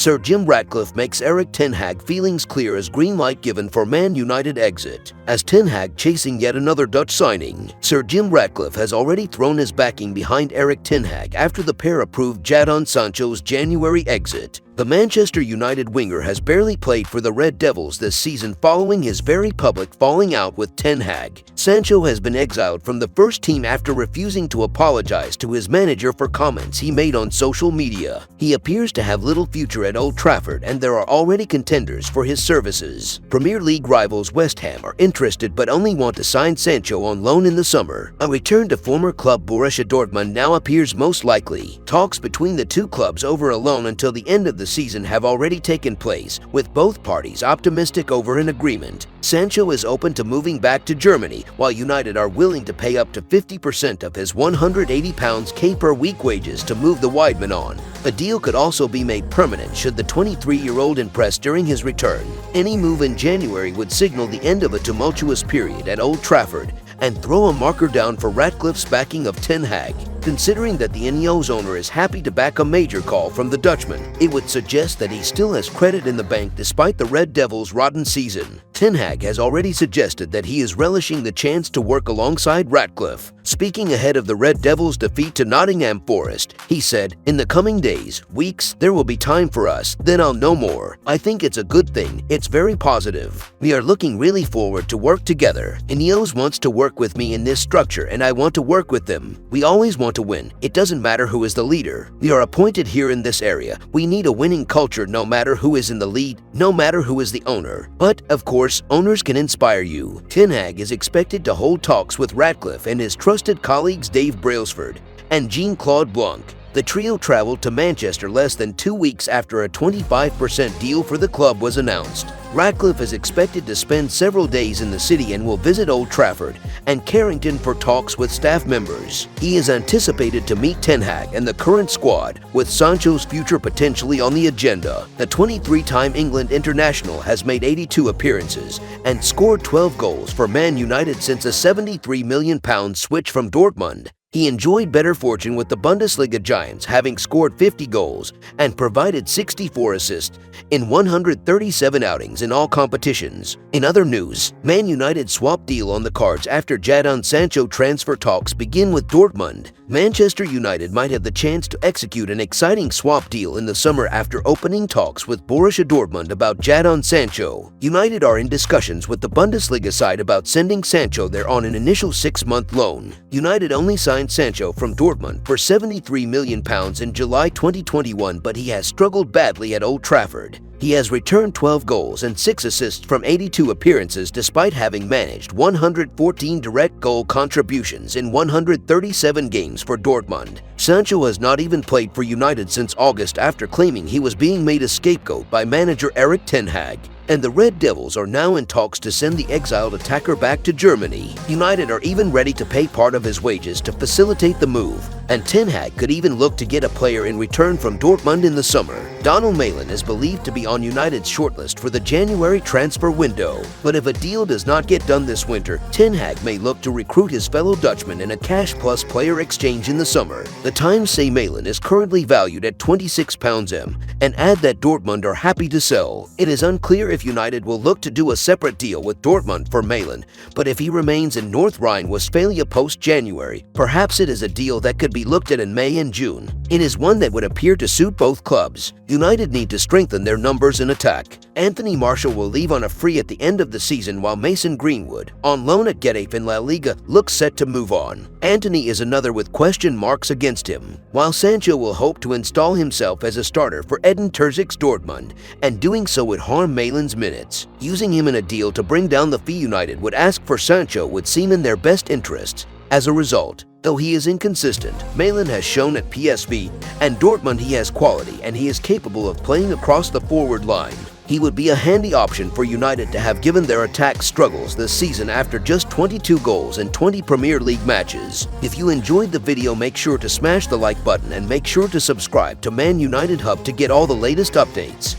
Sir Jim Ratcliffe makes Erik Ten Hag feelings clear as green light given for Man United exit. As Ten Hag chasing yet another Dutch signing, Sir Jim Ratcliffe has already thrown his backing behind Erik Ten Hag after the pair approved Jadon Sancho's January exit. The Manchester United winger has barely played for the Red Devils this season following his very public falling out with Ten Hag. Sancho has been exiled from the first team after refusing to apologize to his manager for comments he made on social media. He appears to have little future at Old Trafford, and there are already contenders for his services. Premier League rivals West Ham are interested but only want to sign Sancho on loan in the summer. A return to former club Borussia Dortmund now appears most likely. Talks between the two clubs over a loan until the end of the season have already taken place, with both parties optimistic over an agreement. Sancho is open to moving back to Germany, while United are willing to pay up to 50% of his £180k per week wages to move the wideman on. A deal could also be made permanent should the 23-year-old impress during his return. Any move in January would signal the end of a tumultuous period at Old Trafford and throw a marker down for Ratcliffe's backing of Ten Hag. Considering that the Ineos owner is happy to back a major call from the Dutchman, it would suggest that he still has credit in the bank despite the Red Devils' rotten season. Ten Hag has already suggested that he is relishing the chance to work alongside Ratcliffe. Speaking ahead of the Red Devils' defeat to Nottingham Forest, he said, "In the coming days, weeks, there will be time for us, then I'll know more. I think it's a good thing, it's very positive. We are looking really forward to work together. Ineos wants to work with me in this structure and I want to work with them. We always want to win. It doesn't matter who is the leader. We are appointed here in this area. We need a winning culture no matter who is in the lead, no matter who is the owner. But, of course, owners can inspire you." Ten Hag is expected to hold talks with Ratcliffe and his trusted colleagues Dave Brailsford and Jean-Claude Blanc. The trio traveled to Manchester less than 2 weeks after a 25% deal for the club was announced. Ratcliffe is expected to spend several days in the city and will visit Old Trafford and Carrington for talks with staff members. He is anticipated to meet Ten Hag and the current squad, with Sancho's future potentially on the agenda. The 23-time England international has made 82 appearances and scored 12 goals for Man United since a £73 million switch from Dortmund. He enjoyed better fortune with the Bundesliga giants, having scored 50 goals and provided 64 assists in 137 outings in all competitions. In other news, Man United swap deal on the cards after Jadon Sancho transfer talks begin with Dortmund. Manchester United might have the chance to execute an exciting swap deal in the summer after opening talks with Borussia Dortmund about Jadon Sancho. United are in discussions with the Bundesliga side about sending Sancho there on an initial 6-month loan. United only signed Sancho from Dortmund for £73 million in July 2021, but he has struggled badly at Old Trafford. He has returned 12 goals and 6 assists from 82 appearances despite having managed 114 direct goal contributions in 137 games for Dortmund. Sancho has not even played for United since August after claiming he was being made a scapegoat by manager Erik Ten Hag. And the Red Devils are now in talks to send the exiled attacker back to Germany. United are even ready to pay part of his wages to facilitate the move, and Ten Hag could even look to get a player in return from Dortmund in the summer. Donald Malin is believed to be on United's shortlist for the January transfer window, but if a deal does not get done this winter, Ten Hag may look to recruit his fellow Dutchman in a cash-plus player exchange in the summer. The Times say Malin is currently valued at £26 m, and add that Dortmund are happy to sell. It is unclear if United will look to do a separate deal with Dortmund for Malin, but if he remains in North Rhine-Westphalia post-January, perhaps it is a deal that could be looked at in May and June. It is one that would appear to suit both clubs. United need to strengthen their numbers in attack. Anthony Martial will leave on a free at the end of the season, while Mason Greenwood, on loan at Getafe in La Liga, looks set to move on. Antony is another with question marks against him, while Sancho will hope to install himself as a starter for Edin Terzic's Dortmund, and doing so would harm Malin's minutes. Using him in a deal to bring down the fee United would ask for Sancho would seem in their best interests. As a result, though he is inconsistent, Malin has shown at PSV and Dortmund he has quality and he is capable of playing across the forward line. He would be a handy option for United to have given their attack struggles this season after just 22 goals in 20 Premier League matches. If you enjoyed the video, make sure to smash the like button and make sure to subscribe to Man United Hub to get all the latest updates.